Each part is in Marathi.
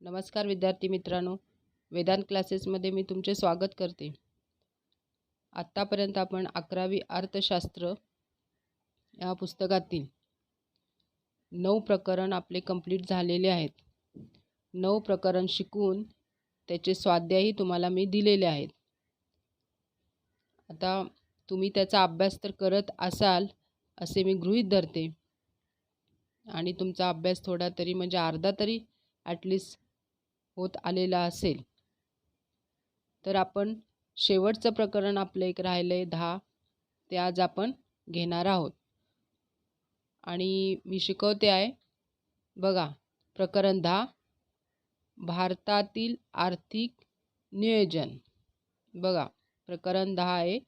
नमस्कार विद्यार्थी मित्रांनो, वेदांत क्लासेसमध्ये मी तुमचे स्वागत करते. आत्तापर्यंत आपण 11वी अर्थशास्त्र या पुस्तकातील 9 प्रकरण आपले कंप्लीट झालेले आहेत. 9 प्रकरण शिकून त्याचे स्वाध्यायही तुम्हाला मी दिलेले आहेत. आता तुम्ही त्याचा अभ्यास तर करत असाल असे मी गृहीत धरते आणि तुमचा अभ्यास थोडा तरी म्हणजे अर्धा तरी ॲटलिस्ट होत आलेला असेल. तर आपण शेवटचं प्रकरण आपलं एक राहिलं आहे 10, ते आज आपण घेणार आहोत आणि मी शिकवते आहे. बघा, प्रकरण 10, भारतातील आर्थिक नियोजन. बघा, प्रकरण 10 आहे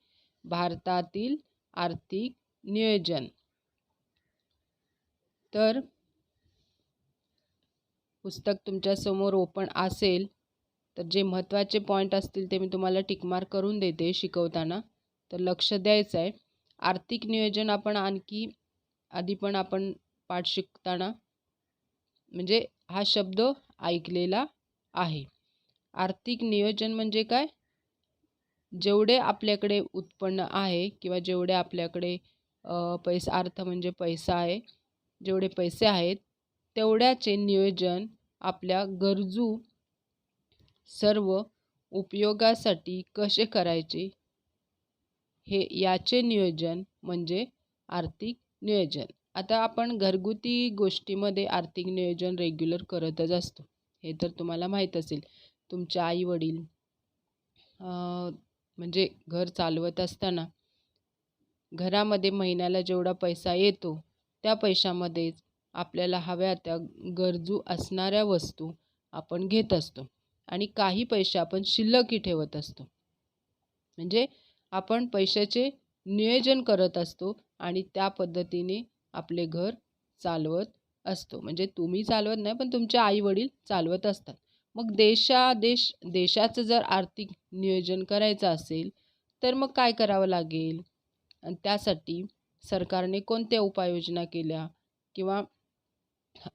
भारतातील आर्थिक नियोजन. तर पुस्तक तुमच्यासमोर ओपन असेल तर जे महत्त्वाचे पॉईंट असतील ते मी तुम्हाला टिकमार्क करून देते शिकवताना, तर लक्ष द्यायचं आहे. आर्थिक नियोजन आपण आधी पण आपण पाठ शिकताना म्हणजे हा शब्द ऐकलेला आहे. आर्थिक नियोजन म्हणजे काय? जेवढे आपल्याकडे उत्पन्न आहे किंवा जेवढे आपल्याकडे अर्थ म्हणजे पैसा आहे, जेवढे पैसे आहेत तेवढ्याचे नियोजन आपल्या गरजू सर्व उपयोगासाठी कसे करायचे याचे नियोजन म्हणजे आर्थिक नियोजन. आता आपण घरगुती गोष्टीमध्ये आर्थिक नियोजन रेग्युलर करतच असतो, हे तर तुम्हाला माहीत असेल. तुमचे आई वडील म्हणजे घर चालवत असताना घरामध्ये महिन्याला जेवढा पैसा येतो त्या पैशामध्येच आपल्याला हव्या त्या गरजू असणाऱ्या वस्तू आपण घेत असतो आणि काही पैसे आपण शिल्लकही ठेवत असतो. म्हणजे आपण पैशाचे नियोजन करत असतो आणि त्या पद्धतीने आपले घर चालवत असतो. म्हणजे तुम्ही चालवत नाही पण तुमचे आई वडील चालवत असतात. मग देशाचं जर आर्थिक नियोजन करायचं असेल तर मग काय करावं लागेल आणि त्यासाठी सरकारने कोणत्या उपाययोजना केल्या किंवा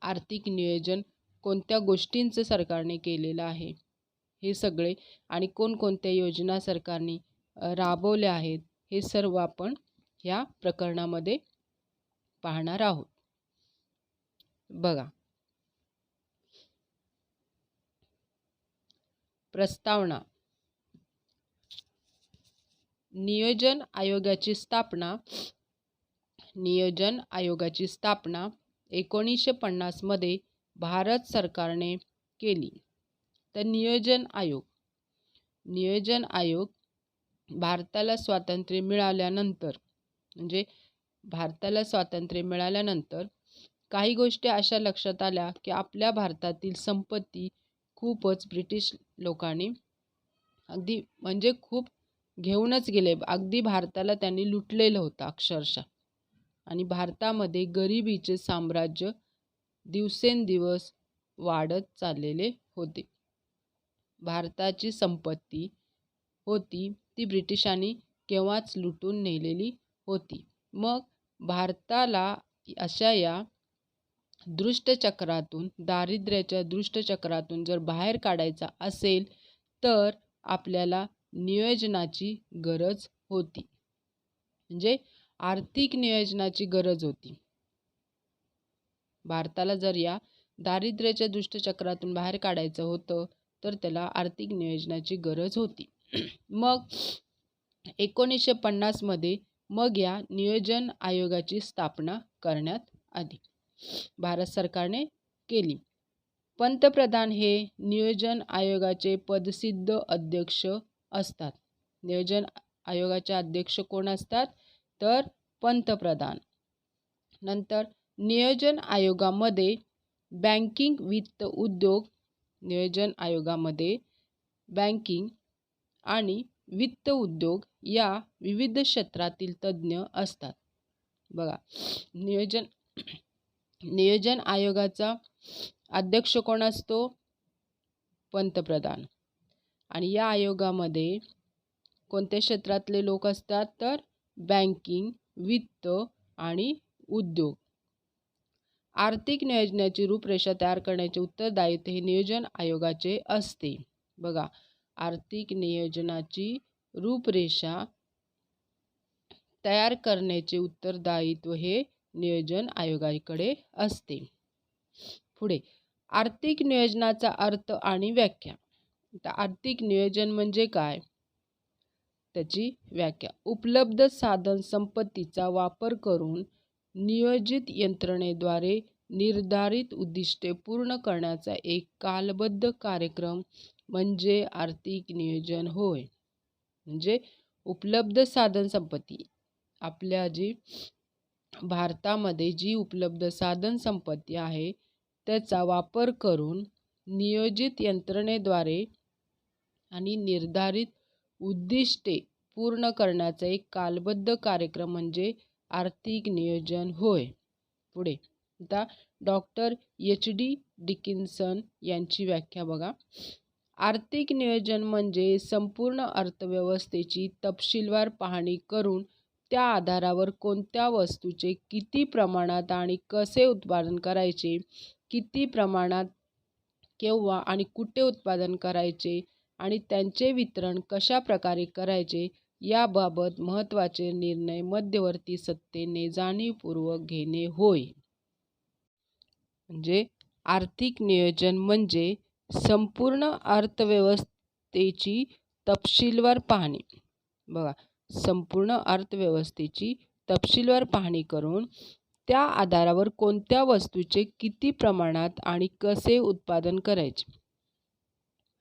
आर्थिक नियोजन कोणत्या गोष्टींचं सरकारने केलेलं आहे हे सगळे आणि कोणकोणत्या योजना सरकारने राबवल्या आहेत हे सर्व आपण ह्या प्रकरणामध्ये पाहणार आहोत. बघा, प्रस्तावना. नियोजन आयोगाची स्थापना 1950 मध्ये भारत सरकारने केली. तर नियोजन आयोग भारताला स्वातंत्र्य मिळाल्यानंतर काही गोष्टी अशा लक्षात आल्या की आपल्या भारतातील संपत्ती खूपच ब्रिटिश लोकांनी अगदी म्हणजे खूप घेऊनच गेले. अगदी भारताला त्यांनी लुटलेलं होतं अक्षरशः आणि भारतामध्ये गरिबीचे साम्राज्य दिवसेंदिवस वाढत चाललेले होते. भारताची संपत्ती होती ती ब्रिटिशांनी केव्हाच लुटून नेलेली होती. मग भारताला अशा या दारिद्र्याच्या दृष्टचक्रातून जर बाहेर काढायचा असेल तर आपल्याला नियोजनाची गरज होती. म्हणजे आर्थिक नियोजनाची गरज होती. भारताला जर या दारिद्र्याच्या दुष्टचक्रातून बाहेर काढायचं होतं तर त्याला आर्थिक नियोजनाची गरज होती. मग 1950 मध्ये मग या नियोजन आयोगाची स्थापना करण्यात आली. भारत सरकारने केली. पंतप्रधान हे नियोजन आयोगाचे पदसिद्ध अध्यक्ष असतात. नियोजन आयोगाचे अध्यक्ष कोण असतात? तर पंतप्रधान. नंतर नियोजन आयोगामध्ये बँकिंग, वित्त उद्योग, नियोजन आयोगामध्ये बँकिंग आणि वित्त उद्योग या विविध क्षेत्रातील तज्ज्ञ असतात. बघा, नियोजन आयोगाचा अध्यक्ष कोण असतो? पंतप्रधान. आणि या आयोगामध्ये कोणत्या क्षेत्रातले लोक असतात? तर बँकिंग, वित्त आणि उद्योग. आर्थिक नियोजनाची रूपरेषा तयार करण्याचे उत्तरदायित्व हे नियोजन आयोगाचे असते. बघा, आर्थिक नियोजनाची रूपरेषा तयार करण्याचे उत्तरदायित्व हे नियोजन आयोगाकडे असते. पुढे, आर्थिक नियोजनाचा अर्थ आणि व्याख्या. आता आर्थिक नियोजन म्हणजे काय, त्याची व्याख्या. उपलब्ध साधन संपत्तीचा वापर करून नियोजित यंत्रणेद्वारे निर्धारित उद्दिष्टे पूर्ण करण्याचा एक कालबद्ध कार्यक्रम म्हणजे आर्थिक नियोजन होय. म्हणजे उपलब्ध साधन संपत्ती, आपल्या भारतामध्ये जी उपलब्ध साधन संपत्ती आहे त्याचा वापर करून नियोजित यंत्रणेद्वारे आणि निर्धारित उद्दिष्टे पूर्ण करण्याचा एक कालबद्ध कार्यक्रम म्हणजे आर्थिक नियोजन होय. पुढे, आता डॉक्टर HD डिकिन्सन यांची व्याख्या बघा. आर्थिक नियोजन म्हणजे संपूर्ण अर्थव्यवस्थेची तपशीलवार पाहणी करून त्या आधारावर कोणत्या वस्तूचे किती प्रमाणात आणि कसे उत्पादन करायचे, किती प्रमाणात, केव्हा आणि कुठे उत्पादन करायचे आणि त्यांचे वितरण कशा प्रकारे करायचे याबाबत महत्त्वाचे निर्णय मध्यवर्ती सत्तेने जाणीवपूर्वक घेणे होय. म्हणजे आर्थिक नियोजन म्हणजे संपूर्ण अर्थव्यवस्थेची तपशीलवार पाहणी. बघा, संपूर्ण अर्थव्यवस्थेची तपशीलवार पाहणी करून त्या आधारावर कोणत्या वस्तूचे किती प्रमाणात आणि कसे उत्पादन करायचे.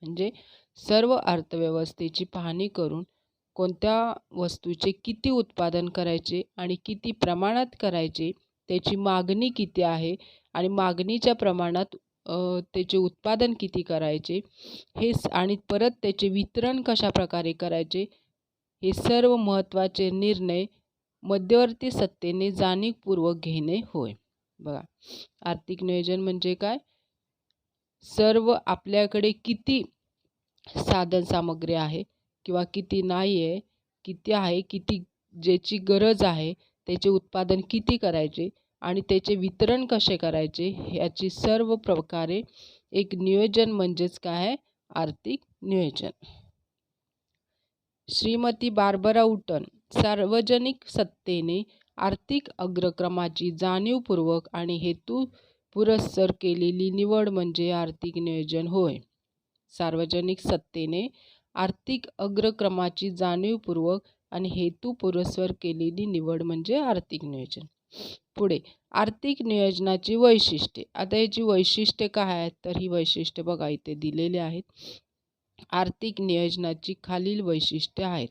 म्हणजे सर्व अर्थव्यवस्थेची पाहणी करून कोणत्या वस्तूचे किती उत्पादन करायचे आणि किती प्रमाणात करायचे, त्याची मागणी किती आहे आणि मागणीच्या प्रमाणात त्याचे उत्पादन किती करायचे हे, आणि परत त्याचे वितरण कशा प्रकारे करायचे, हे सर्व महत्त्वाचे निर्णय मध्यवर्ती सत्तेने जाणीवपूर्वक घेणे होय. बघा, आर्थिक नियोजन म्हणजे काय, सर्व आपल्याकडे किती साधन सामग्री आहे किंवा किती नाही आहे, किती आहे, किती ज्याची गरज आहे त्याचे उत्पादन किती करायचे आणि त्याचे वितरण कसे करायचे, याची सर्व प्रकारे एक नियोजन म्हणजेच काय आहे, आर्थिक नियोजन. श्रीमती बार्बरा उटन, सार्वजनिक सत्तेने आर्थिक अग्रक्रमाची जाणीवपूर्वक आणि हेतुपुरस्सर केलेली निवड म्हणजे आर्थिक नियोजन होय. सार्वजनिक सत्तेने आर्थिक अग्रक्रमाची जाणीवपूर्वक आणि हेतुपुरस्सर केलेली निवड म्हणजे आर्थिक नियोजन. पुढे, आर्थिक नियोजनाची वैशिष्ट्ये. आता याची वैशिष्ट्ये काय आहेत, तर ही वैशिष्ट्ये बघा इथे दिलेली आहेत. आर्थिक नियोजनाची खालील वैशिष्ट्ये आहेत.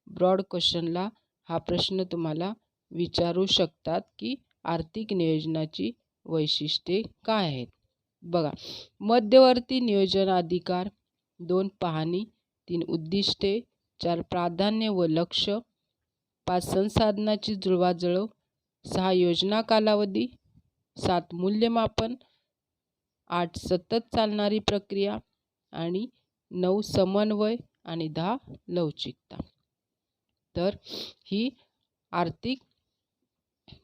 ब्रॉड क्वेश्चनला हा प्रश्न तुम्हाला विचारू शकतात की आर्थिक नियोजनाची वैशिष्ट्ये काय आहेत. बघा, मध्यवर्ती नियोजन अधिकार, 2 पाहणी, 3 उद्दिष्टे, 4 प्राधान्य व लक्ष, 5 संसाधनाची जुळवाजुळव, 6 योजना कालावधी, 7 मूल्यमापन, 8 सतत चालणारी प्रक्रिया आणि 9 समन्वय आणि 10 लवचिकता. तर ही आर्थिक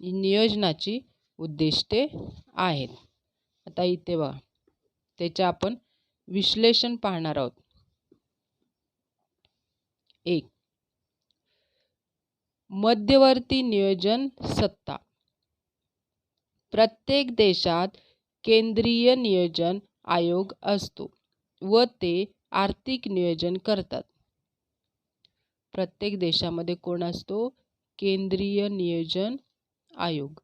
नियोजनाची उद्दिष्टे आहेत. आता इथे बघा, त्याचे आपण विश्लेषण पाहणार आहोत. 1. मध्यवर्ती नियोजन सत्ता. प्रत्येक देशात केंद्रीय नियोजन आयोग असतो व ते आर्थिक नियोजन करतात. प्रत्येक देशामध्ये कोण असतो, केंद्रीय नियोजन आयोग,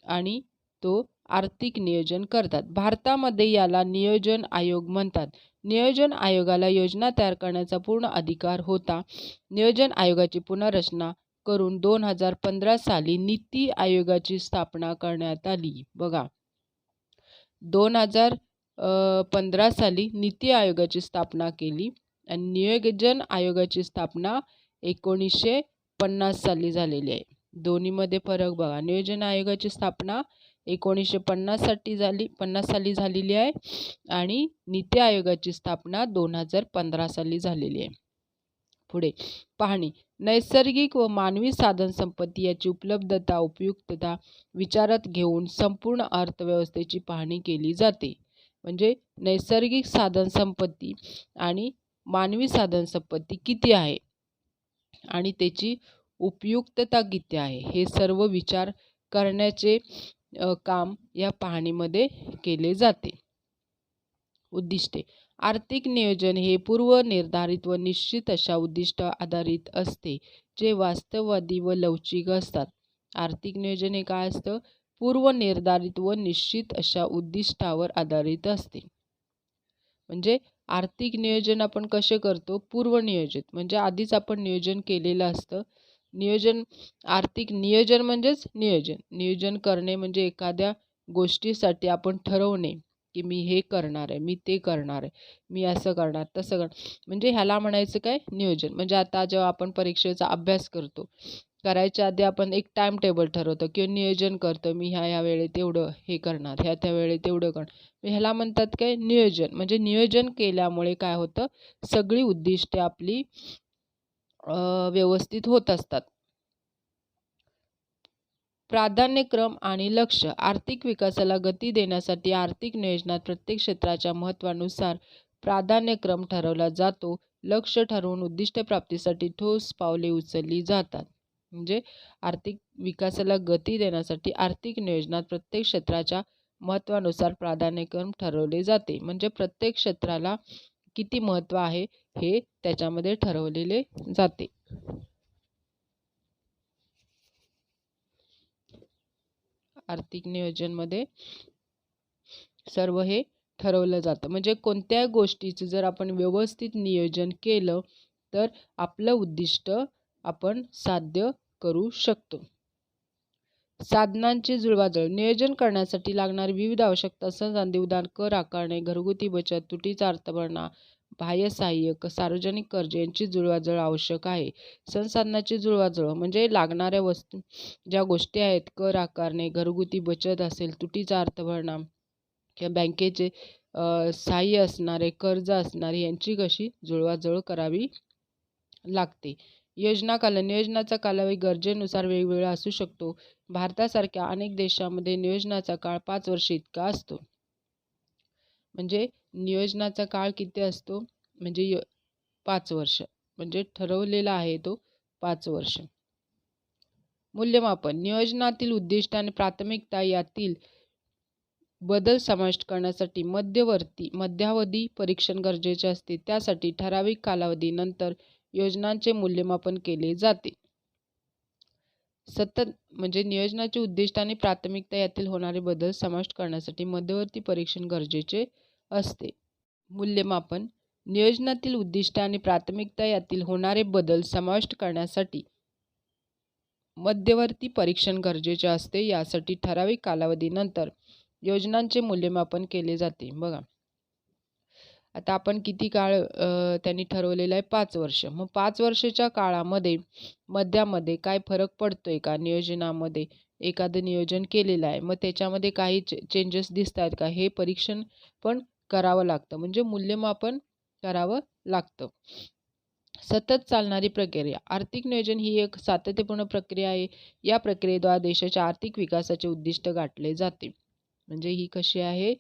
आणि तो आर्थिक नियोजन करतात. भारतामध्ये याला नियोजन आयोग म्हणतात. नियोजन आयोगाला योजना तयार करण्याचा पूर्ण अधिकार होता. नियोजन आयोगाची पुनर्रचना करून 2015 साली नीती आयोगाची स्थापना करण्यात आली. बघा, 2015 साली नीती आयोगाची स्थापना केली आणि नियोजन आयोगाची स्थापना 1950 साली झालेली आहे. दोन्हीमध्ये फरक बघा, नियोजन आयोगाची स्थापना 1950 साली झालेली आहे आणि नीती आयोगाची स्थापना 2015 साली झालेली आहे. पुढे पाहणी, नैसर्गिक व मानवी साधनसंपत्ती याची उपलब्धता उपयुक्तता विचारात घेऊन संपूर्ण अर्थव्यवस्थेची पाहणी केली जाते. म्हणजे नैसर्गिक साधनसंपत्ती आणि मानवी साधनसंपत्ती किती आहे आणि त्याची उपयुक्तता किती आहे हे सर्व विचार करण्याचे काम या पाहणीमध्ये केले जाते. उद्दिष्टे, आर्थिक नियोजन हे पूर्वनिर्धारित व निश्चित अशा उद्दिष्ट आधारित असते जे वास्तववादी व लवचिक असतात. आर्थिक नियोजन हे काय असतं? पूर्वनिर्धारित व निश्चित अशा उद्दिष्टावर आधारित असते. म्हणजे आर्थिक नियोजन आपण कसे करतो? पूर्वनियोजित, म्हणजे आधीच आपण नियोजन केलेलं असतं. आर्थिक नियोजन म्हणजेच नियोजन करणे म्हणजे एखाद्या गोष्टीसाठी आपण ठरवणे की मी हे करणार आहे, मी ते करणार आहे, मी असं करणार, तसं करणार, म्हणजे ह्याला म्हणायचं काय? नियोजन. म्हणजे आता जेव्हा आपण परीक्षेचा अभ्यास करतो, करायच्या आधी आपण एक टाइम टेबल ठरवतो किंवा नियोजन करतो, मी ह्या वेळेत एवढं हे करणार, त्या वेळेत एवढं करणार, ह्याला म्हणतात काय? नियोजन. म्हणजे नियोजन केल्यामुळे काय होतं? सगळी उद्दिष्टे आपली व्यवस्थित होत असतात. प्राधान्यक्रम आणि लक्ष्य, आर्थिक विकासाला गती देण्यासाठी आर्थिक नियोजनात प्रत्येक क्षेत्राच्या महत्त्वानुसार प्राधान्यक्रम ठरवला जातो. लक्ष्य ठरवून उद्दिष्ट प्राप्तीसाठी ठोस पावले उचलली जातात. म्हणजे आर्थिक विकासाला गती देण्यासाठी आर्थिक नियोजनात प्रत्येक क्षेत्राच्या महत्त्वानुसार प्राधान्यक्रम ठरवले जाते. म्हणजे प्रत्येक क्षेत्राला किती महत्त्व आहे हे त्याच्यामध्ये ठरवलेले जाते. आर्थिक नियोजनमध्ये सर्व हे ठरवलं जातं. म्हणजे कोणत्या गोष्टीचं जर आपण व्यवस्थित नियोजन केलं तर आपलं उद्दिष्ट आपण साध्य करू शकतो. साधनांची जुळवाजुळव, नियोजन करण्यासाठी लागणारी विविध आवश्यकता संसाधने, उदाहरण कर आकारणे, घरगुती बचत, तुटीचा अर्थभरणा, बाह्य सहाय्यक, सार्वजनिक कर्ज यांची जुळवाजुळव आवश्यक आहे. संसाधनांची जुळवाजुळव म्हणजे लागणाऱ्या वस्तू ज्या गोष्टी आहेत, कर आकारणे, घरगुती बचत असेल, तुटीचा अर्थभरणा किंवा बँकेचे सहाय्य असणारे, कर्ज असणारे यांची कशी जुळवाजुळव करावी लागते. योजना कालावधी, नियोजनाचा कालावधी गरजेनुसार वेगवेगळा असू शकतो. भारतासारख्या अनेक देशांमध्ये नियोजनाचा काळ 5 वर्षे इतका असतो. म्हणजे नियोजनाचा काळ किती असतो? म्हणजे 5 वर्ष, म्हणजे ठरवलेला आहे तो 5 वर्ष. मूल्यमापन, नियोजनातील उद्दिष्ट आणि प्राथमिकता यातील बदल समाविष्ट करण्यासाठी मध्यावधी परीक्षण गरजेचे असते. त्यासाठी ठराविक कालावधीनंतर योजनांचे मूल्यमापन केले जाते. सतत म्हणजे नियोजनाचे उद्दिष्ट आणि प्राथमिकता यातील होणारे बदल समाविष्ट करण्यासाठी मध्यवर्ती परीक्षण गरजेचे असते. मूल्यमापन, नियोजनातील उद्दिष्ट आणि प्राथमिकता यातील होणारे बदल समाविष्ट करण्यासाठी मध्यवर्ती परीक्षण गरजेचे असते. यासाठी ठराविक कालावधीनंतर योजनांचे मूल्यमापन केले जाते. बघा आता आपण किती काळ त्यांनी ठरवलेला आहे? 5 वर्ष. मग 5 वर्षाच्या काळामध्ये मध्यामध्ये काय फरक पडतोय का नियोजनामध्ये? एखादं नियोजन केलेलं आहे, मग त्याच्यामध्ये काही चेंजेस दिसत आहेत का? हे परीक्षण पण करावं लागतं, म्हणजे मूल्यमापन करावं लागतं. सतत चालणारी प्रक्रिया, आर्थिक नियोजन ही एक सातत्यपूर्ण प्रक्रिया आहे. या प्रक्रियेद्वारे देशाच्या आर्थिक विकासाचे उद्दिष्ट गाठले जाते. म्हणजे ही कशी आहे?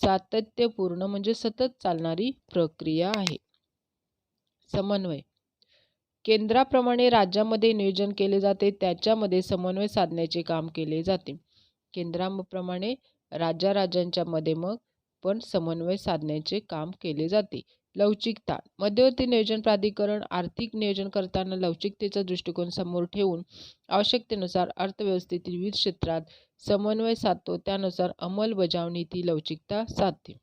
सातत्यपूर्ण म्हणजे सतत चालणारी प्रक्रिया आहे. समन्वय, केंद्राप्रमाणे राज्यामध्ये नियोजन केले जाते, त्याच्यामध्ये समन्वय साधण्याचे काम केले जाते. केंद्राप्रमाणे राज्यांच्या मध्ये मग पण समन्वय साधण्याचे काम केले जाते. लवचिकता, मध्यवर्ती नियोजन प्राधिकरण आर्थिक नियोजन करताना लवचिकतेचा दृष्टिकोन समोर ठेवून आवश्यकतेनुसार अर्थव्यवस्थेतील विविध क्षेत्रात समन्वय साधतो, त्यानुसार अंमलबजावणी ती लवचिकता साधते.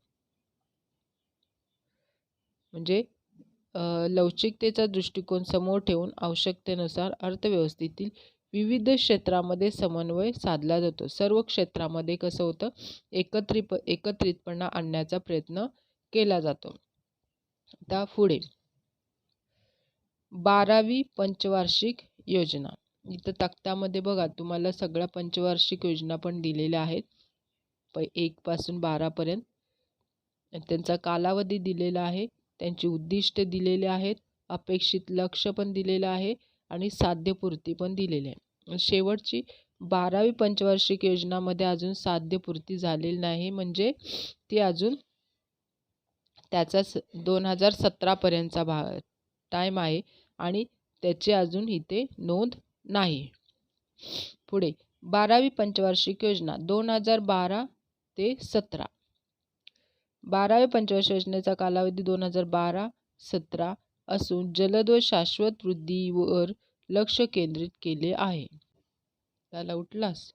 म्हणजे लवचिकतेचा दृष्टिकोन समोर ठेवून आवश्यकतेनुसार अर्थव्यवस्थेतील विविध क्षेत्रामध्ये समन्वय साधला जातो. सर्व क्षेत्रामध्ये कसं होतं? एकत्रितपणा आणण्याचा प्रयत्न केला जातो. आता पुढे 12वी पंचवार्षिक योजना. इथं तक्त्यामध्ये बघा तुम्हाला सगळ्या पंचवार्षिक योजना पण दिलेल्या आहेत. 1 पासून 12 पर्यंत. त्यांचा कालावधी दिलेला आहे, त्यांची उद्दिष्ट दिलेले आहेत अपेक्षित लक्ष्य पण दिलेलं आहे आणि साध्यपूर्ती पण दिलेली आहे. शेवटची 12वी पंचवार्षिक योजनामध्ये अजून साध्यपूर्ती झालेली नाही, म्हणजे ती अजून त्याचा 2017पर्यंतचा टाईम आहे आणि त्याची अजून इथे नोंद नाही. पुढे 12वी पंचवार्षिक योजना 2012 ते 17. 12व्या पंचवार्षिक योजनेचा कालावधी 2012-17 असून जलद व शाश्वत वृद्धीवर लक्ष केंद्रित केले आहे. त्याला उठलास.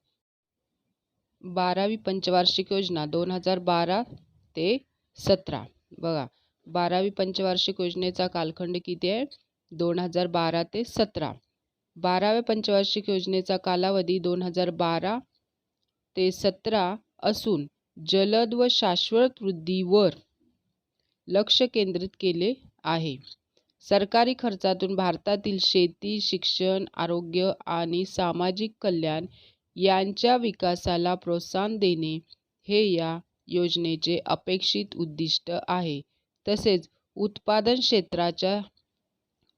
12वी पंचवार्षिक योजना 2012 ते 17. बघा, 12वी पंचवार्षिक योजनेचा कालखंड किती आहे? 2012 ते 17. 12व्या पंचवार्षिक योजनेचा कालावधी 2012 ते 17 असून जलद व शाश्वत वृद्धीवर लक्ष केंद्रित केले आहे. सरकारी खर्चातून भारतातील शेती, शिक्षण, आरोग्य आणि सामाजिक कल्याण यांच्या विकासाला प्रोत्साहन देणे हे या योजनेचे अपेक्षित उद्दिष्ट आहे. तसेच उत्पादन क्षेत्राच्या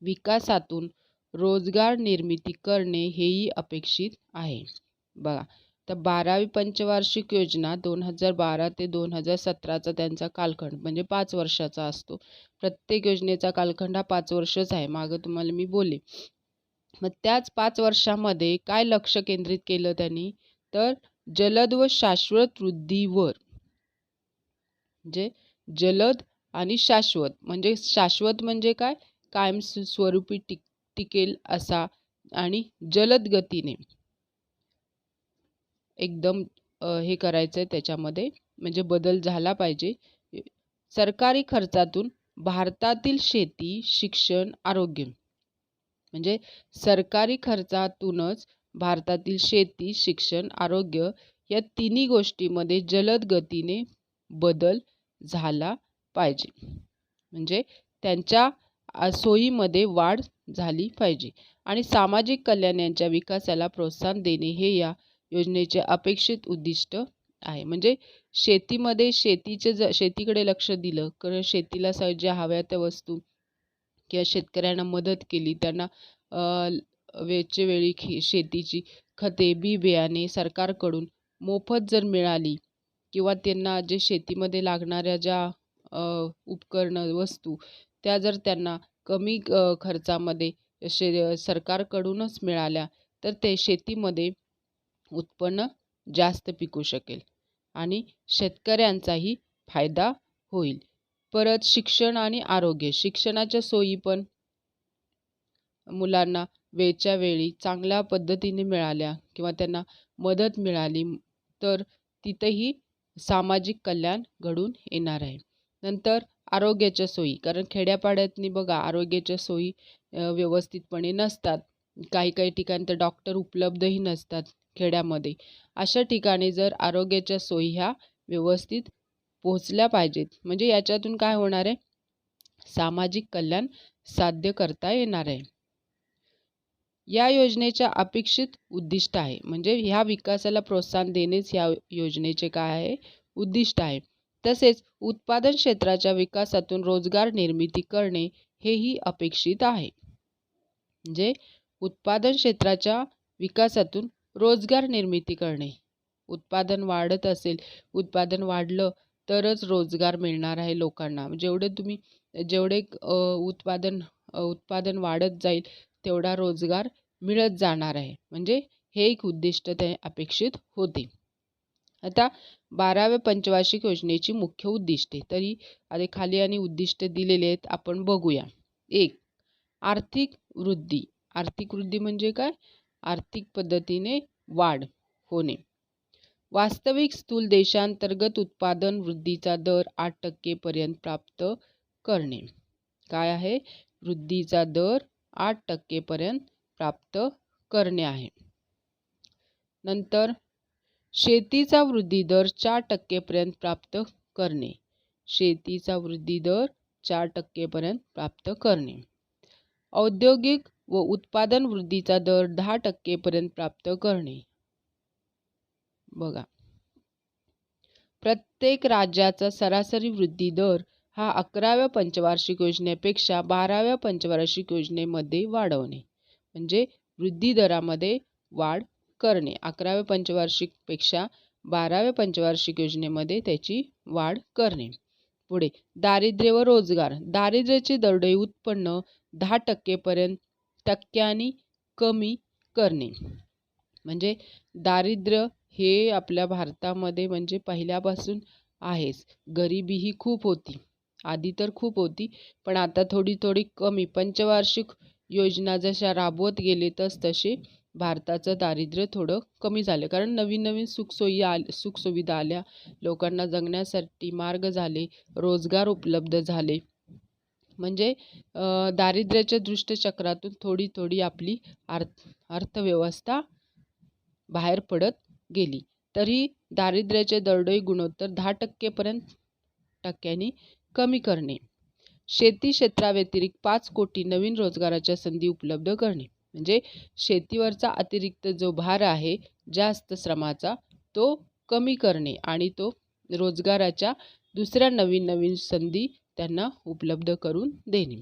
विकासातून रोजगार निर्मिती करणे हेही अपेक्षित आहे. बघा, तर 12वी पंचवार्षिक योजना 2012 ते 2017चा त्यांचा कालखंड म्हणजे 5 वर्षाचा असतो. प्रत्येक योजनेचा कालखंड हा 5 वर्षच आहे, मागं तुम्हाला मी बोलले. मग त्याच 5 वर्षामध्ये काय लक्ष केंद्रित केलं त्यांनी? तर जलद व शाश्वत वृद्धीवर. म्हणजे जलद आणि शाश्वत, म्हणजे शाश्वत म्हणजे काय? कायम स्वरूपी टिकेल असा, आणि जलद गतीने एकदम हे करायचं आहे त्याच्यामध्ये, म्हणजे बदल झाला पाहिजे. सरकारी खर्चातून भारतातील शेती, शिक्षण, आरोग्य, म्हणजे सरकारी खर्चातूनच भारतातील शेती, शिक्षण, आरोग्य या तिन्ही गोष्टीमध्ये जलद गतीने बदल झाला पाहिजे. म्हणजे त्यांच्या सोयीमध्ये वाढ झाली पाहिजे. आणि सामाजिक कल्याण यांच्या विकासाला प्रोत्साहन देणे हे या योजनेचे अपेक्षित उद्दिष्ट आहे. म्हणजे शेतीमध्ये शेतीकडे लक्ष दिलं, कारण शेतीला ज्या हव्या त्या वस्तू किंवा शेतकऱ्यांना मदत केली, त्यांना वेळच्या वेळी शेतीची खते, बी बियाणे सरकारकडून मोफत जर मिळाली, किंवा त्यांना जे शेतीमध्ये लागणाऱ्या ज्या उपकरणं, वस्तू त्या जर त्यांना कमी खर्चामध्ये सरकारकडूनच मिळाल्या, तर ते शेतीमध्ये उत्पन्न जास्त पिकू शकेल आणि शेतकऱ्यांचाही फायदा होईल. परत शिक्षण आणि आरोग्य, शिक्षणाच्या सोयी पण मुलांना वेळच्या वेळी चांगल्या पद्धतीने मिळाल्या किंवा त्यांना मदत मिळाली, तर तिथेही सामाजिक कल्याण घडून येणार आहे. नंतर आरोग्याच्या सोयी, कारण खेड्यापाड्यातनी बघा आरोग्याच्या सोयी व्यवस्थितपणे नसतात. काही ठिकाणी तर डॉक्टर उपलब्धही नसतात खेड्यामध्ये. अशा ठिकाणी जर आरोग्याच्या सोयी ह्या व्यवस्थित पोहोचल्या पाहिजेत, म्हणजे याच्यातून काय होणार आहे? सामाजिक कल्याण साध्य करता येणार आहे. या योजनेच्या अपेक्षित उद्दिष्ट आहे, म्हणजे ह्या विकासाला प्रोत्साहन देणेच या योजनेचे काय आहे? उद्दिष्ट आहे. तसेच उत्पादन क्षेत्राच्या विकासातून रोजगार निर्मिती करणे हेही अपेक्षित आहे. म्हणजे उत्पादन क्षेत्राच्या विकासातून रोजगार निर्मिती करणे. उत्पादन वाढत असेल, उत्पादन वाढलं तरच रोजगार मिळणार आहे लोकांना. जेवढे उत्पादन वाढत जाईल तेवढा रोजगार मिळत जाणार आहे. म्हणजे हे एक उद्दिष्ट ते अपेक्षित होते. आता 12व्या पंचवार्षिक योजनेची मुख्य उद्दिष्टे, तरी आता खाली आणि उद्दिष्ट दिलेले आहेत, आपण बघूया. 1. आर्थिक वृद्धी. आर्थिक वृद्धी म्हणजे काय? आर्थिक पद्धतीने वाढ होणे. वास्तविक स्थूल देशांतर्गत उत्पादन वृद्धीचा दर 8% पर्यंत प्राप्त करणे. काय आहे? वृद्धीचा दर 8% पर्यंत प्राप्त करणे आहे. नंतर शेतीचा वृद्धी दर 4% पर्यंत प्राप्त करणे. शेतीचा वृद्धी दर 4% पर्यंत प्राप्त करणे. औद्योगिक व उत्पादन वृद्धीचा दर 10% पर्यंत प्राप्त करणे. बघा, प्रत्येक राज्याचा सरासरी वृद्धी दर हा 11व्या पंचवार्षिक योजनेपेक्षा 12व्या पंचवार्षिक योजनेमध्ये वाढवणे, म्हणजे वृद्धी दरामध्ये वाढ करणे. 11व्या पंचवार्षिकपेक्षा 12व्या पंचवार्षिक योजनेमध्ये त्याची वाढ करणे. पुढे दारिद्र्य व रोजगार. दारिद्र्याचे दरडोई उत्पन्न 10% टक्क्यांनी कमी करणे. म्हणजे दारिद्र्य हे आपल्या भारतामध्ये म्हणजे पहिल्यापासून आहेच. गरिबी ही खूप होती, आधी तर खूप होती, पण आता थोडी थोडी कमी. पंचवार्षिक योजना जशा राबवत गेले तसे भारताचं दारिद्र्य थोडं कमी झालं, कारण नवीन नवीन सुखसुविधा आल्या, लोकांना जगण्यासाठी मार्ग झाले, रोजगार उपलब्ध झाले. म्हणजे दारिद्र्याच्या दृष्टचक्रातून थोडी थोडी आपली अर्थव्यवस्था बाहेर पडत गेली. तरी दारिद्र्याचे दरडोई गुणोत्तर 10% कमी करणे. शेती क्षेत्राव्यतिरिक्त 5 कोटी नवीन रोजगाराच्या संधी उपलब्ध करणे. म्हणजे शेतीवरचा अतिरिक्त जो भार आहे जास्त श्रमाचा, तो कमी करणे आणि तो रोजगाराच्या दुसऱ्या नवीन नवीन संधी त्यांना उपलब्ध करून देणे.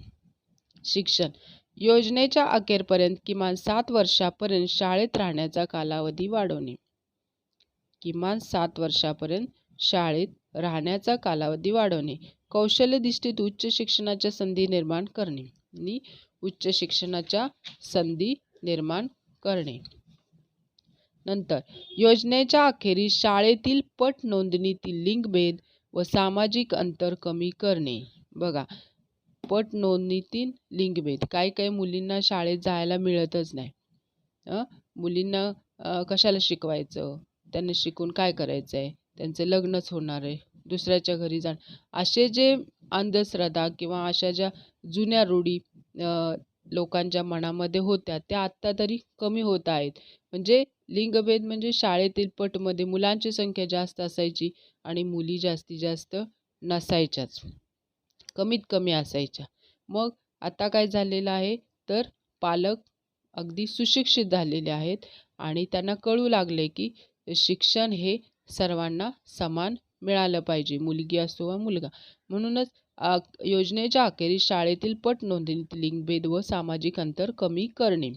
शिक्षण. योजनेच्या अखेरपर्यंत किमान 7 वर्षापर्यंत शाळेत राहण्याचा कालावधी वाढवणे. किमान 7 वर्षापर्यंत शाळेत राहण्याचा कालावधी वाढवणे. कौशल्यधिष्ठित उच्च शिक्षणाच्या संधी निर्माण करणे आणि उच्च शिक्षणाच्या संधी निर्माण करणे. नंतर योजनेच्या अखेरीस शाळेतील पट नोंदणीतील लिंगभेद व सामाजिक अंतर कमी करणे. बघा, पट नोंदणीतील लिंगभेद. काही मुलींना शाळेत जायला मिळतच नाही. मुलींना कशाला शिकवायचं, त्यांना शिकून काय करायचं आहे, त्यांचं लग्नच होणार आहे, दुसऱ्याच्या घरी असे जे अंधश्रद्धा किंवा अशा ज्या जुन्या रूढी लोकांच्या मनामध्ये होत्या, त्या आत्ता तरी कमी होत आहेत. म्हणजे लिंगभेद म्हणजे शाळेतील पटमध्ये मुलांची संख्या जास्त असायची आणि मुली जास्तीत जास्त नसायच्याच, कमीत कमी असायच्या. मग आता काय झालेलं आहे, तर पालक अगदी सुशिक्षित झालेले आहेत आणि त्यांना कळू लागले की शिक्षण हे सर्वांना समान मिळालं पाहिजे, मुलगी असो वा मुलगा. म्हणूनच योजनेच्या अखेरीस शाळेतील पट नोंदणीतील लिंगभेद व सामाजिक अंतर कमी करणे.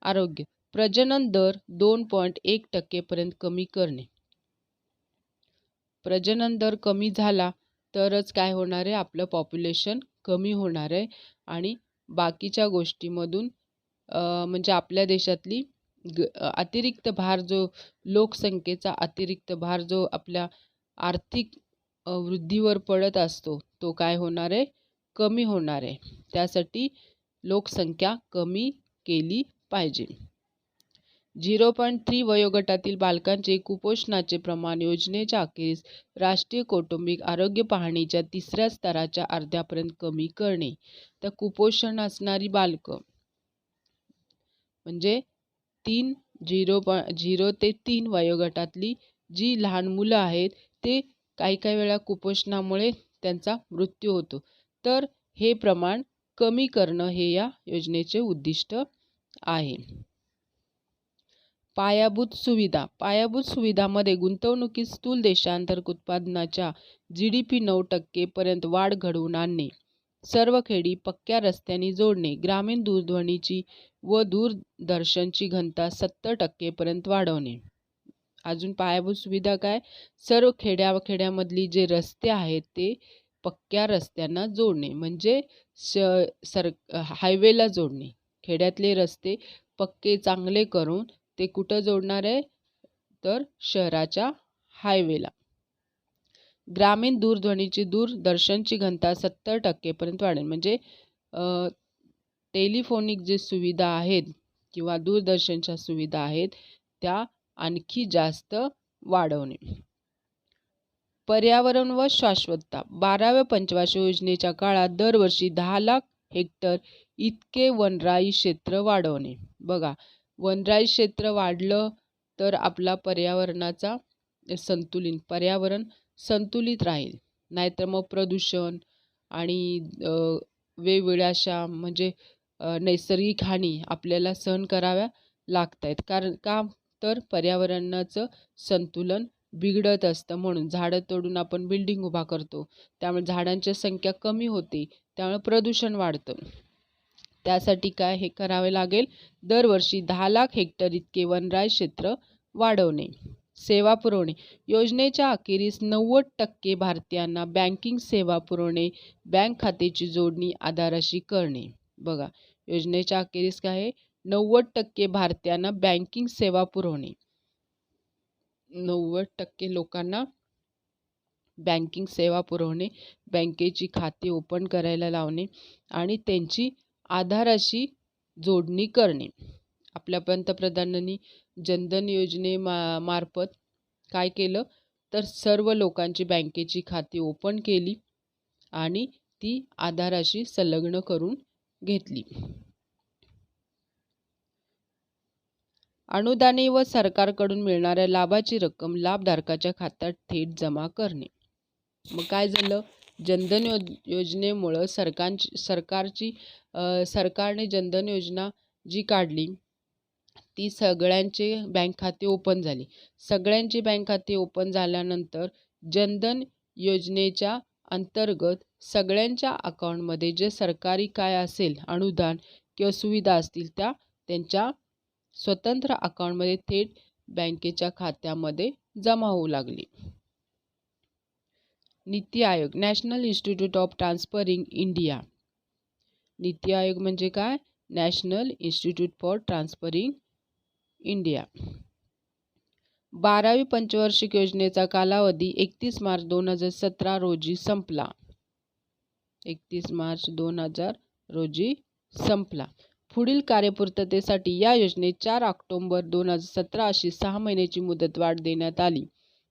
आरोग्य. प्रजनन दर 2.1% कमी करणे. प्रजनन दर कमी झाला तरच काय होणार आहे, आपलं पॉप्युलेशन कमी होणार आहे आणि बाकीच्या गोष्टीमधून म्हणजे आपल्या देशातली अतिरिक्त भार, जो लोकसंख्येचा अतिरिक्त भार जो आपल्या आर्थिक वृद्धीवर पडत असतो, तो काय होणार आहे, कमी होणार आहे. त्यासाठी लोकसंख्या कमी केली पाहिजे. 0.3 वयोगटातील बालकांचे कुपोषणाचे प्रमाण योजनेच्या अखेरीस राष्ट्रीय कौटुंबिक आरोग्य पाहणीच्या 3ऱ्या स्तराच्या अर्ध्यापर्यंत कमी करणे. तर कुपोषण असणारी बालकं म्हणजे 0 ते 3 वयोगटातली जी लहान मुलं आहेत, ते काही वेळा कुपोषणामुळे त्यांचा मृत्यू होतो. तर हे प्रमाण कमी करणं हे या योजनेचे उद्दिष्ट आहे. पायाभूत सुविधा. पायाभूत सुविधामध्ये गुंतवणुकीत स्थूल देशांतर्गत उत्पादनाच्या GDP 9% पर्यंत वाढ घडवून आणणे. सर्व खेडी पक्क्या रस्त्यांनी जोडणे. ग्रामीण दूरध्वनीची व दूरदर्शनची घनता 70% पर्यंत वाढवणे. अजून पायाभूत सुविधा काय, सर्व खेड्यामधली जे रस्ते आहेत ते पक्क्या रस्त्यांना जोडणे, म्हणजे हायवेला जोडणे. खेड्यातले रस्ते पक्के चांगले करून ते कुठं जोडणार आहे, तर शहराच्या हायवेला. ग्रामीण दूरध्वनीची दूरदर्शनची घनता 70% पर्यंत वाढेल. म्हणजे टेलिफोनिक जे सुविधा आहेत किंवा दूरदर्शनच्या सुविधा आहेत त्या आणखी जास्त वाढवणे. पर्यावरण व शाश्वतता. 12व्या पंचवार्षिक योजनेच्या काळात दरवर्षी 10 लाख हेक्टर इतके वनराई क्षेत्र वाढवणे. बघा, वनराई क्षेत्र वाढलं तर आपला पर्यावरण संतुलित राहील. नाहीतर मग प्रदूषण आणि वेगवेगळ्या अशा म्हणजे नैसर्गिक हानी आपल्याला सहन कराव्या लागत आहेत. कारण का, तर पर्यावरणाचं संतुलन बिघडत असतं, म्हणून झाडं तोडून आपण बिल्डिंग उभा करतो, त्यामुळे झाडांची संख्या कमी होते, त्यामुळे प्रदूषण वाढतं. त्यासाठी काय हे करावे लागेल, दरवर्षी 10 लाख हेक्टर इतके वनराई क्षेत्र वाढवणे. सेवा पुरवणे. योजनेच्या अखेरीस 90% भारतीयांना बँकिंग सेवा पुरवणे, बँक खात्याची जोडणी आधाराशी करणे. बघा, योजनेच्या अखेरीस काय आहे, 90% भारतीयांना बँकिंग सेवा पुरवणे. 90% लोकांना बँकिंग सेवा पुरवणे, बँकेची खाती ओपन करायला लावणे आणि त्यांची आधाराशी जोडणी करणे. आपल्या पंतप्रधानांनी जनधन मार्फत काय केलं, तर सर्व लोकांची बँकेची खाती ओपन केली आणि ती आधाराशी संलग्न करून घेतली. अनुदाने व सरकारकडून मिळणाऱ्या लाभाची रक्कम लाभधारकाच्या खात्यात थेट जमा करणे. मग काय झालं, जनधन योजनेमुळं सरकारने जनधन योजना जी काढली ती सगळ्यांचे बँक खाते ओपन झाली. सगळ्यांची बँक खाते ओपन झाल्यानंतर जनधन योजनेच्या अंतर्गत सगळ्यांच्या अकाउंटमध्ये जे सरकारी काय असेल अनुदान किंवा सुविधा असतील त्या त्यांच्या स्वतंत्र अकाउंटमध्ये थेट बँकेच्या खात्यामध्ये जमा होऊ लागली. NITI Aayog, national institute of transferring India. NITI Aayog म्हणजे काय, national institute for transferring India. 12वी पंचवार्षिक योजनेचा कालावधी 31 मार्च 2017 रोजी संपला. 31 मार्च 2000 रोजी संपला. पुढील कार्यपूर्ततेसाठी या योजनेत 4 ऑक्टोबर 2017 अशी 6 महिन्याची मुदतवाढ देण्यात आली.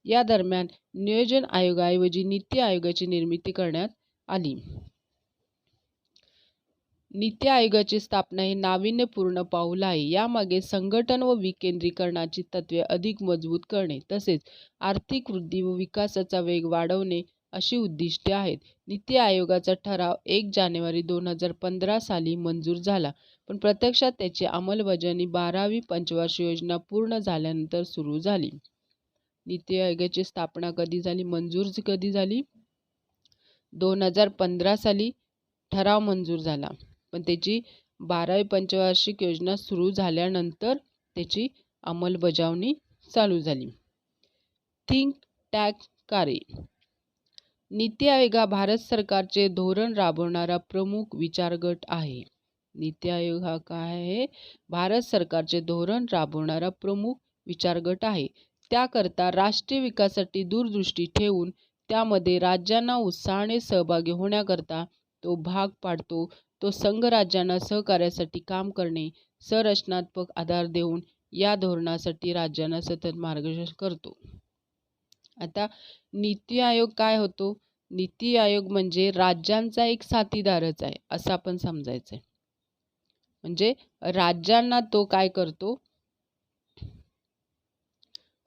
या दरम्यान नियोजन आयोगाऐवजी नीती आयोगाची निर्मिती करण्यात आली. नीती आयोगाची स्थापना हे नाविन्यपूर्ण पाऊल आहे. यामागे संघटन व विकेंद्रीकरणाची तत्त्वे अधिक मजबूत करणे तसेच आर्थिक वृद्धी व विकासाचा वेग वाढवणे अशी उद्दिष्टे आहेत. नीती आयोगाचा ठराव 1 जानेवारी 2015 साली मंजूर झाला, पण प्रत्यक्षात त्याची अंमलबजावणी 12वी पंचवार्षिक योजना पूर्ण झाल्यानंतर सुरू झाली. नीती आयोगाची स्थापना कधी झाली, मंजूर कधी झाली, 2015 साली ठराव मंजूर झाला, पण त्याची 12वी पंचवार्षिक योजना सुरू झाल्यानंतर त्याची अंमलबजावणी चालू झाली. थिंक टँक कार्य. नीती आयोग हा भारत सरकारचे धोरण राबवणारा प्रमुख विचारगट आहे. नीती आयोग हा काय आहे, भारत सरकारचे धोरण राबवणारा प्रमुख विचारगट आहे. त्याकरता राष्ट्रीय विकासासाठी दूरदृष्टी ठेवून त्यामध्ये राज्यांना उत्साहाने सहभागी होण्याकरता तो भाग पाडतो. तो संघ राज्यांना सहकार्यासाठी काम करणे, संरचनात्मक आधार देऊन या धोरणासाठी राज्यांना सतत मार्गदर्शन करतो. आता नीती आयोग काय होतो, नीती आयोग म्हणजे राज्यांचा एक साथीदारच आहे असं आपण समजायचं आहे. म्हणजे राज्यांना तो काय करतो,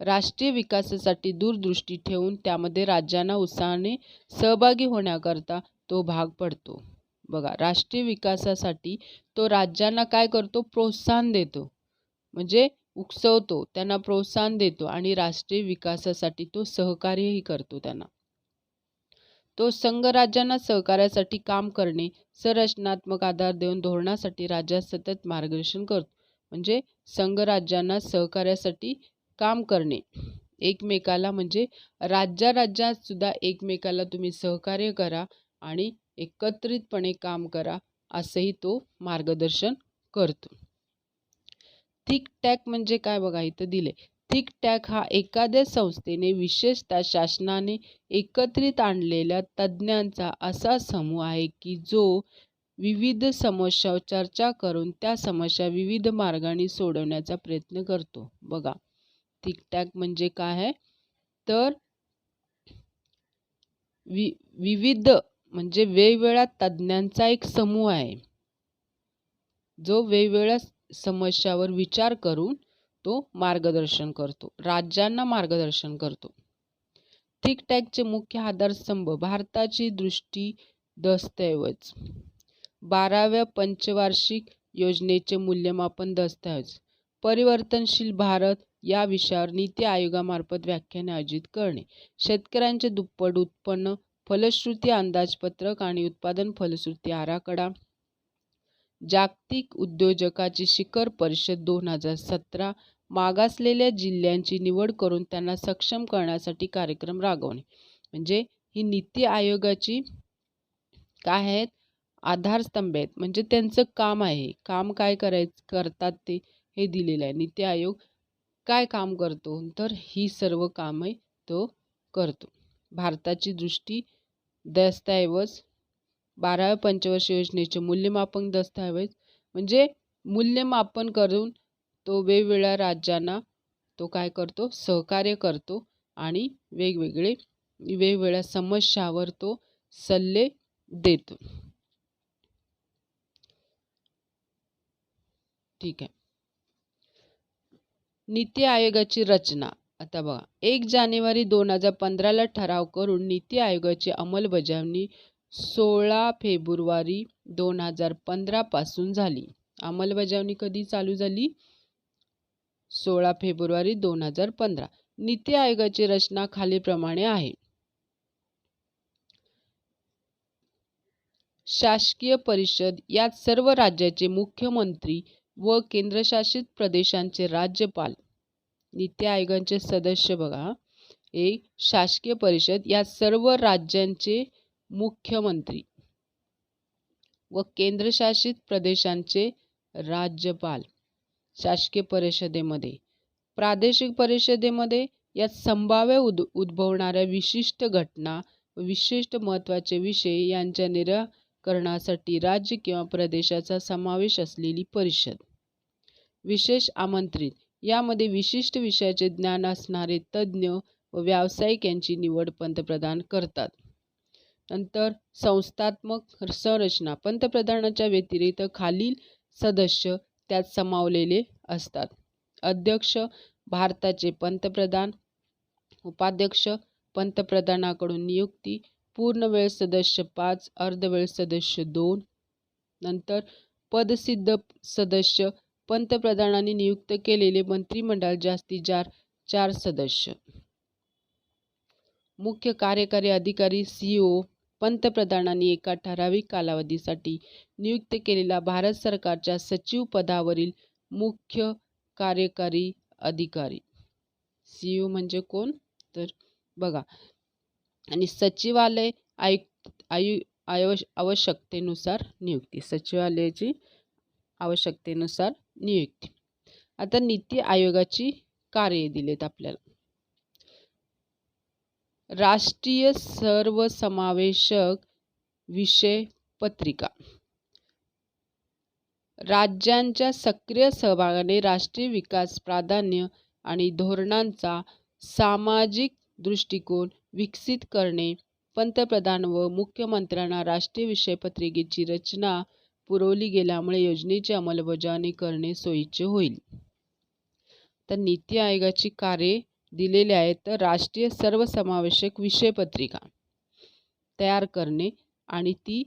राष्ट्रीय विकासासाठी दूरदृष्टी ठेवून त्यामध्ये राज्यांना उत्साहाने सहभागी होण्याकरता तो भाग पडतो. बघा, राष्ट्रीय विकासासाठी तो राज्यांना काय करतो, प्रोत्साहन देतो, म्हणजे उकसवतो, त्यांना प्रोत्साहन देतो आणि राष्ट्रीय विकासासाठी तो सहकार्यही करतो त्यांना. तो संघ राज्यांना सहकार्यासाठी काम करणे, संरचनात्मक आधार देऊन धोरणासाठी राज्यात सतत मार्गदर्शन करतो. म्हणजे संघ राज्यांना सहकार्यासाठी काम करणे, एकमेकाला म्हणजे राज्यात सुद्धा एकमेकाला तुम्ही सहकार्य करा आणि एकत्रितपणे काम करा असंही तो मार्गदर्शन करतो. थिंक टँक म्हणजे काय, बघा इथं दिले. थिंक टँक हा एखाद्या संस्थेने विशेषतः शासनाने एकत्रित आणलेल्या तज्ज्ञांचा असा समूह आहे की जो विविध समस्यावर चर्चा करून त्या समस्या विविध मार्गाने सोडवण्याचा प्रयत्न करतो. बघा, थिंक टँक म्हणजे काय आहे, तर विविध म्हणजे वेगवेगळ्या तज्ज्ञांचा एक समूह आहे जो वेगवेगळ्या समस्यावर विचार करून तो मार्गदर्शन करतो, राज्यांना मार्गदर्शन करतो. थिंक टँकचे मुख्य आधारस्तंभ भारताची दृष्टी दस्तऐवज, 12व्या पंचवार्षिक योजनेचे मूल्यमापन दस्तऐवज, परिवर्तनशील भारत या विषयावर नीती आयोगामार्फत व्याख्याने आयोजित करणे. शेतकऱ्यांचे दुप्पट उत्पन्न फलश्रुती अंदाजपत्रक आणि उत्पादन फलश्रुती आराखडा. जागतिक उद्योजकाची शिखर परिषद 2017. मागासलेल्या जिल्ह्यांची निवड करून त्यांना सक्षम करण्यासाठी कार्यक्रम राबवणे. म्हणजे ही नीती आयोगाची काय आहेत, आधारस्तंभ आहेत. म्हणजे त्यांचं काम आहे. काम काय करतात ते हे दिलेलं आहे. नीती आयोग काय काम करतो, तर ही सर्व कामे तो करतो. भारताची दृष्टी दस्तऐवज 12व्या पंचवर्षीय योजनेचे मूल्यमापन दस्तऐवज म्हणजे मूल्यमापन करून तो वेगवेगळ्या राज्यांना तो काय करतो, सहकार्य करतो आणि वेगवेगळ्या समस्यावर तो सल्ले देतो. ठीक आहे. नीती आयोगाची रचना. आता बघा, 1 जानेवारी 2015ला ठराव करून नीती आयोगाची अंमलबजावणी 16 फेब्रुवारी 2015 पासून झाली. अंमलबजावणी कधी चालू झाली? 16 फेब्रुवारी 2015. नीती आयोगाची रचना खालीलप्रमाणे आहे. शासकीय परिषद यात सर्व राज्याचे मुख्यमंत्री व केंद्रशासित प्रदेशांचे राज्यपाल. नीती आयोगाचे सदस्य बघा, एक शासकीय परिषद यात सर्व राज्यांचे मुख्यमंत्री व केंद्रशासित प्रदेशांचे राज्यपाल. शासकीय परिषदेमध्ये. प्रादेशिक परिषदेमध्ये यात संभाव्य उद्भवणाऱ्या विशिष्ट घटना व विशिष्ट महत्त्वाचे विषय यांच्या निराकरणासाठी राज्य किंवा प्रदेशाचा समावेश असलेली परिषद. विशेष आमंत्रित. यामध्ये विशिष्ट विषयाचे ज्ञान असणारे तज्ज्ञ व व्यावसायिक यांची निवड पंतप्रधान करतात. नंतर संस्थात्मक संरचना. पंतप्रधानाच्या व्यतिरिक्त खालील सदस्य त्यात सामावलेले असतात. अध्यक्ष भारताचे पंतप्रधान. उपाध्यक्ष पंतप्रधानाकडून नियुक्ती. पूर्णवेळ सदस्य 5, अर्धवेळ सदस्य 2. नंतर पदसिद्ध सदस्य पंतप्रधानांनी नियुक्त केलेले मंत्रिमंडळ जास्तीत जास्त 4 सदस्य. मुख्य कार्यकारी अधिकारी CEO पंतप्रधानांनी एका ठराविक कालावधीसाठी नियुक्त केलेला भारत सरकारच्या सचिव पदावरील मुख्य कार्यकारी अधिकारी. CEO म्हणजे कोण, तर बघा, आणि सचिवालय आवश्यकतेनुसार नियुक्ती. सचिवालयाची आवश्यकतेनुसार नियुक्ती. आता नीती आयोगाची कार्ये दिलेत आपल्याला. राष्ट्रीय सर्वसमावेशक विषय पत्रिका. राज्यांच्या सक्रिय सहभागाने राष्ट्रीय विकास प्राधान्य आणि धोरणांचा सामाजिक दृष्टिकोन विकसित करणे. पंतप्रधान व मुख्यमंत्र्यांना राष्ट्रीय विषय पत्रिकेची रचना पुरवली गेल्यामुळे योजनेची अंमलबजावणी करणे सोयीचे होईल. तर नीती आयोगाची कार्ये दिलेले आहेत. तर राष्ट्रीय सर्वसमावेशक विषय पत्रिका तयार करणे आणि ती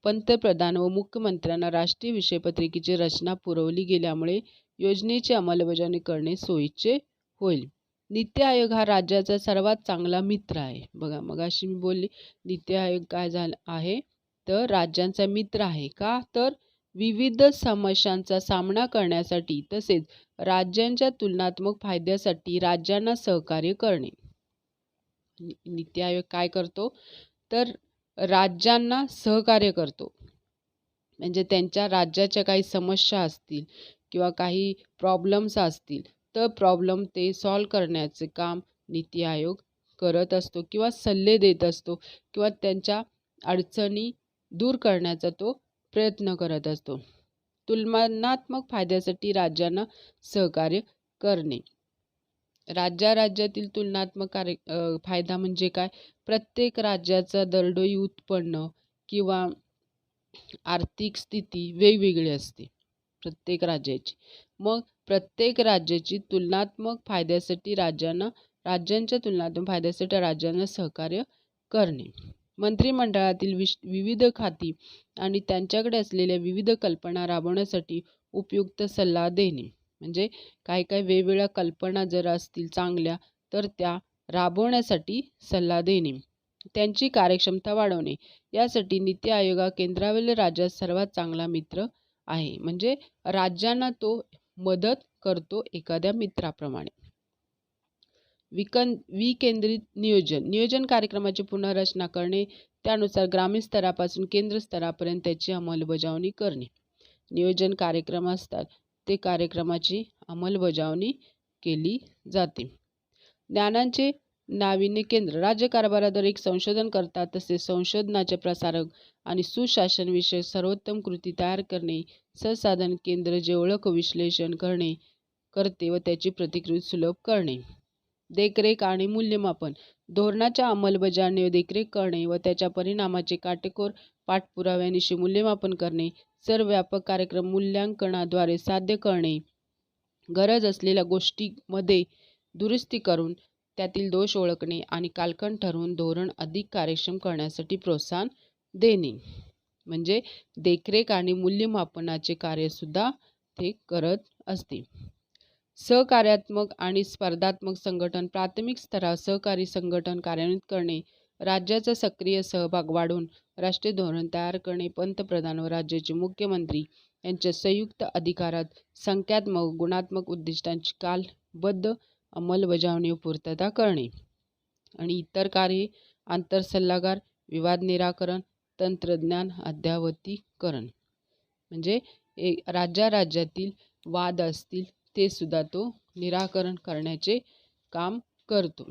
पंतप्रधान व मुख्यमंत्र्यांना राष्ट्रीय विषय पत्रिकेची रचना पुरवली गेल्यामुळे योजनेची अंमलबजावणी करणे सोयीचे होईल. नीती आयोग हा राज्याचा सर्वात चांगला मित्र आहे. बघा, मगाशी मी बोलली नीती आयोग काय झाला आहे, तर राज्यांचा मित्र आहे. का, तर विविध समस्यांचा सामना करण्यासाठी तसेच राज्यांच्या तुलनात्मक फायद्यासाठी राज्यांना सहकार्य करणे. नीती आयोग काय करतो, तर राज्यांना सहकार्य करतो. म्हणजे त्यांच्या राज्याच्या काही समस्या असतील किंवा काही प्रॉब्लेम्स असतील तर प्रॉब्लेम ते सॉल्व करण्याचे काम नीती आयोग करत असतो किंवा सल्ले देत असतो किंवा त्यांच्या अडचणी दूर करण्याचा तो प्रयत्न करत असतो. तुलनात्मक फायद्यासाठी राज्यांना सहकार्य करणे. राज्यातील तुलनात्मक फायदा म्हणजे काय, प्रत्येक राज्याचा दरडोई उत्पन्न किंवा आर्थिक स्थिती वेगवेगळी असते प्रत्येक राज्याची. मग प्रत्येक राज्याची तुलनात्मक फायद्यासाठी राज्यांच्या तुलनात्मक फायद्यासाठी राज्यांना सहकार्य करणे. मंत्रिमंडळातील विविध खाती आणि त्यांच्याकडे असलेल्या विविध कल्पना राबवण्यासाठी उपयुक्त सल्ला देणे. म्हणजे काही काही वेगवेगळ्या कल्पना जर असतील चांगल्या तर त्या राबवण्यासाठी सल्ला देणे, त्यांची कार्यक्षमता वाढवणे. यासाठी नीती आयोग हा केंद्रावरील राज्यात सर्वात चांगला मित्र आहे. म्हणजे राज्यांना तो मदत करतो एखाद्या मित्राप्रमाणे. विकेंद्रित नियोजन कार्यक्रमाची पुनर्रचना करणे, त्यानुसार ग्रामीण स्तरापासून केंद्र स्तरापर्यंत त्याची अंमलबजावणी करणे. नियोजन कार्यक्रम असतात ते कार्यक्रमाची अंमलबजावणी केली जाते. ज्ञानांचे नाविन्य केंद्र राज्य कारभाराद्वारे एक संशोधन करतात, तसेच संशोधनाचे प्रसारक आणि सुशासन विषयक सर्वोत्तम कृती तयार करणे. संसाधन केंद्र जे ओळख विश्लेषण करते व त्याची प्रतिकृती सुलभ करणे. देखरेख आणि मूल्यमापन धोरणाच्या अंमलबजावणी व देखरेख करणे व त्याच्या परिणामाचे काटेकोर पाठपुराव्यानिशी मूल्यमापन करणे. सर्वव्यापक कार्यक्रम मूल्यांकनाद्वारे साध्य करणे. गरज असलेल्या गोष्टींमध्ये दुरुस्ती करून त्यातील दोष ओळखणे आणि कालखंड ठरवून धोरण अधिक कार्यक्षम करण्यासाठी प्रोत्साहन देणे. म्हणजे देखरेख आणि मूल्यमापनाचे कार्यसुद्धा ते करत असते. सहकार्यात्मक आणि स्पर्धात्मक संघटन प्राथमिक स्तरावर सहकारी संघटन कार्यान्वित करणे. राज्याचा सक्रिय सहभाग वाढवून राष्ट्रीय धोरण तयार करणे. पंतप्रधान व राज्याचे मुख्यमंत्री यांच्या संयुक्त अधिकारात संख्यात्मक गुणात्मक उद्दिष्टांची कालबद्ध अंमलबजावणी व पूर्तता करणे. आणि इतर कार्ये आंतरसल्लागार, विवाद निराकरण, तंत्रज्ञान अद्ययावतीकरण. म्हणजे राज्यातील वाद असतील ते सुद्धा तो निराकरण करण्याचे काम करतो.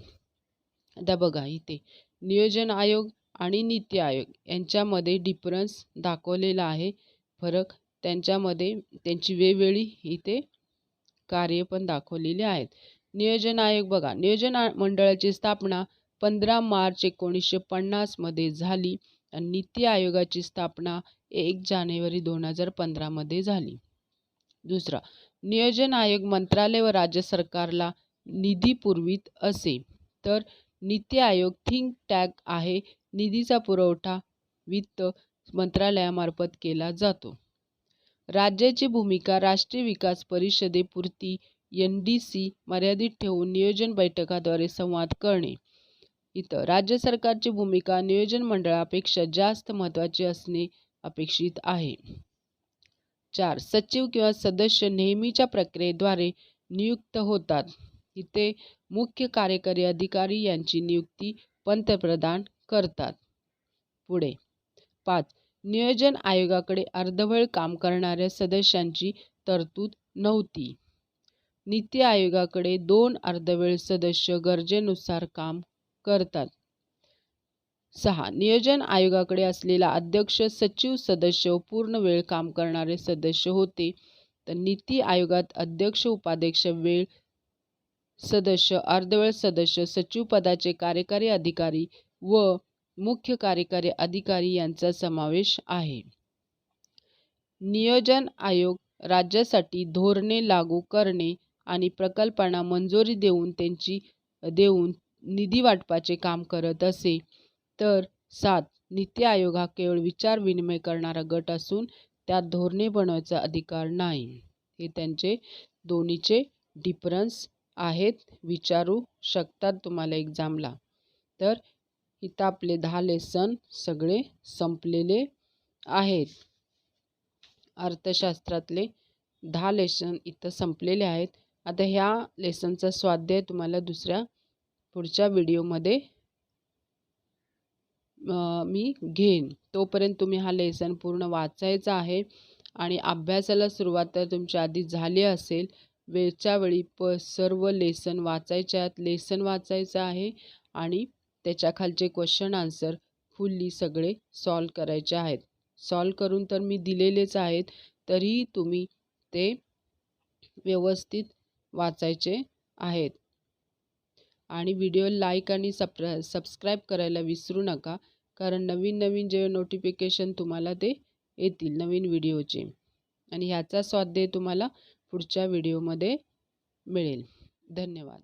आता बघा इथे नियोजन आयोग आणि नीती आयोग यांच्यामध्ये डिफरन्स दाखवलेला आहे, फरक त्यांच्यामध्ये त्यांची वेगवेगळी इथे कार्य पण दाखवलेली आहेत. नियोजन आयोग बघा, नियोजन मंडळाची स्थापना 15 मार्च 1950 मध्ये झाली आणि नीती आयोगाची स्थापना 1 जानेवारी 2015 मध्ये झाली. दुसरा, नियोजन आयोग मंत्रालय व राज्य सरकारला निधी पुरवित असे, तर नीती आयोग थिंक टँक आहे. निधीचा पुरवठा वित्त मंत्रालयामार्फत केला जातो. राज्याची भूमिका राष्ट्रीय विकास परिषदेपुरती NDC मर्यादित ठेवून नियोजन बैठकाद्वारे संवाद करणे. इथं राज्य सरकारची भूमिका नियोजन मंडळापेक्षा जास्त महत्त्वाची असणे अपेक्षित आहे. 4. सचिव किंवा सदस्य नेहमीच्या प्रक्रियेद्वारे नियुक्त होतात. इथे मुख्य कार्यकारी अधिकारी यांची नियुक्ती पंतप्रधान करतात. पुढे 5. नियोजन आयोगाकडे अर्धवेळ काम करणाऱ्या सदस्यांची तरतूद नव्हती. नीती आयोगाकडे 2 अर्धवेळ सदस्य गरजेनुसार काम करतात. 6. नियोजन आयोगाकडे असलेला अध्यक्ष, सचिव सदस्य व पूर्ण वेळ काम करणारे सदस्य होते, तर नीती आयोगात अध्यक्ष, उपाध्यक्ष, वेळ सदस्य, अर्धवेळ सदस्य, सचिव पदाचे कार्यकारी अधिकारी व मुख्य कार्यकारी अधिकारी यांचा समावेश आहे. नियोजन आयोग राज्यासाठी धोरणे लागू करणे आणि प्रकल्पांना मंजुरी देऊन निधी वाटपाचे काम करत असे, तर 7. नीती आयोग हा केवळ विचार विनिमय करणारा गट असून त्यात धोरणे बनवायचा अधिकार नाही. हे त्यांचे दोन्हीचे डिफरन्स आहेत, विचारू शकतात तुम्हाला एक्झामला. तर इथं आपले 10 लेसन सगळे संपलेले आहेत. अर्थशास्त्रातले 10 लेसन इथं संपलेले आहेत. आता ह्या लेसनचा स्वाध्याय तुम्हाला पुढच्या व्हिडिओमध्ये मी घेईन. तोपर्यंत तुम्ही हा लेसन पूर्ण वाचायचा आहे आणि अभ्यासाला सुरुवात तर तुमच्या आधी झाली असेल. वेळच्या वेळी सर्व लेसन वाचायचे आहेत. लेसन वाचायचं आहे आणि त्याच्या खालचे क्वेश्चन आन्सर फुल्ली सगळे सॉल्व करायचे आहेत. सॉल्व करून तर मी दिलेलेच आहेत, तरीही तुम्ही ते व्यवस्थित वाचायचे आहेत. आणि व्हिडिओ लाईक आणि सबस्क्राईब करायला विसरू नका, कारण नवीन जे नोटिफिकेशन तुम्हाला ते येतील नवीन व्हिडिओचे. आणि ह्याचा स्वाध्याय तुम्हाला पुढच्या व्हिडिओमध्ये मिळेल. धन्यवाद.